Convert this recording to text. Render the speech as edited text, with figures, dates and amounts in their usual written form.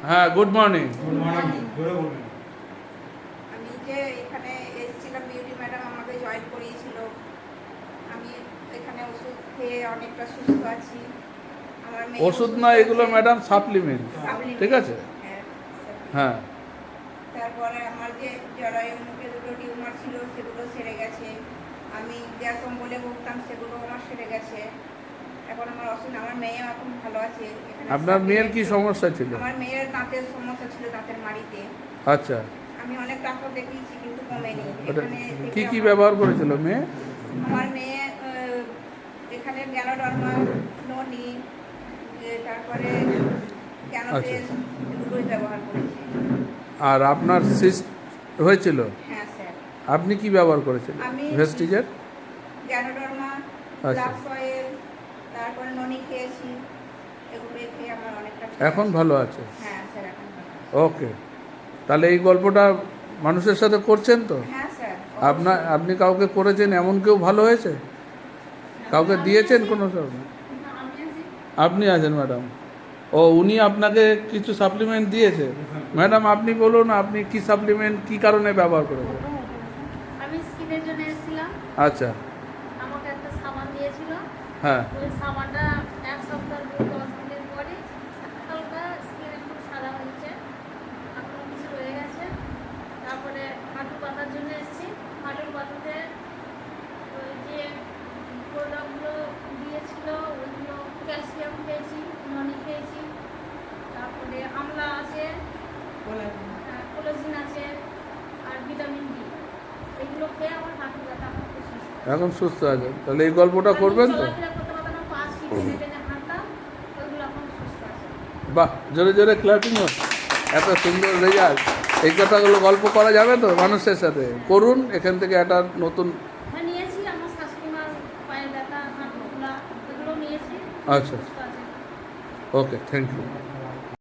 হ্যাঁ, good morning. Good morning. আমি যে এখানে এসেছিলাম, বিউটি ম্যাডাম আমাকে জয়েন করিয়েছিল। আমি এখানে ওষুধ খেয়ে অনেকটা সুস্থ আছি। আমার মেয়ে ওষুধ না, এগুলো ম্যাডাম সাপ্লিমেন্ট, ঠিক আছে? হ্যাঁ, তারপরে আমার যে জরায়ু মুখে দুটো টিউমার ছিল সেগুলো সেরে গেছে। আমি গ্যাস অম্বলে ভুগতাম, সেগুলো আমার সেরে গেছে। এখন আমার অসুবিধা, আমার মেয়েও এখন ভালো আছে। এখানে আপনার মেয়ের কি সমস্যা ছিল? আমার মেয়ের দাঁতের সমস্যা ছিল, দাঁতের মাড়িতে। আচ্ছা, আমি অনেক ডাক্তার দেখিয়েছি কিন্তু কমেনি। ওটা এখানে কি থেকে কি ব্যবহার করেছিল মেয়ে? আমার মেয়ে এখানে গ্যানোডার্মা, ননি, তারপরে ক্যানোটেল, এগুলোই ব্যবহার করেছে। আর আপনার সিস্ট হয়েছিল, হ্যাঁ স্যার। আপনি কি ব্যবহার করেছিলেন? আমি ভেস্টিজের। গ্যানোডার্মা, আচ্ছা, লাক্স অয়েল, তারপরে ননি খেয়েছি। এগুলো খেয়ে আমার অনেকটা ঠিক এখন আছে। ভালো আছে? হ্যাঁ স্যার, এখন ভালো আছে। ওকে, তাহলে এই গল্পটা মানুষের সাথে করছেন তো? হ্যাঁ স্যার। আপনি কাউকে করেছেন, এমন কেউ ভালো হয়েছে? কাউকে দিয়েছেন কোনো সময়? আপনি আছেন ম্যাডাম? ও, উনি আপনাকে কিছু সাপ্লিমেন্ট দিয়েছে? ম্যাডাম আপনি বলুন, আপনি কি সাপ্লিমেন্ট কি কারণে ব্যবহার করেছেন? আমি স্কিনের জন্য এসেছিলাম। আচ্ছা, আমাকে একটা সাবান দিয়েছিল। হ্যাঁ, ওই সাবানটা এক সপ্তাহ 10 দিনের পরে হালকা স্কিন একটু সাদা হয়েছে, এখনো কিছু রয়ে গেছে। তারপরে হাঁটু পাতার জন্য এসেছি। হাঁটুর পাতাতে ওই যে প্রোডাক্টগুলো দিয়েছিল, ওইগুলো ক্যালসিয়াম খেয়েছি, ননি খেয়েছি, তারপরে আমলা আছে, কোলাজিন আছে, আর ভিটামিন ডি। এগুলো খেয়ে আমার হাঁটু ব্যথা আমার খুব সুস্থ। এখন সুস্থ আছেন, তাহলে এই গল্পটা করবেন তো? চলাফেরা করতে পারতাম না, পা টেনে টেনে হাঁটতাম, ওইগুলো এখন সুস্থ আছে। বাহ, জোরে জোরে ক্ল্যাপিং হচ্ছে। এত সুন্দর রেজাল্ট। এই কথাগুলো গল্প করা যাবে তো মানুষের সাথে? করুন, এখান থেকে একটা নতুন। হ্যাঁ, নিয়েছি। আমার শাশুড়ি মার পায়ের ব্যথা, হাঁটু ফোলা, এগুলো নিয়েছি। আচ্ছা, সুস্থ আছে। ওকে, থ্যাংক ইউ।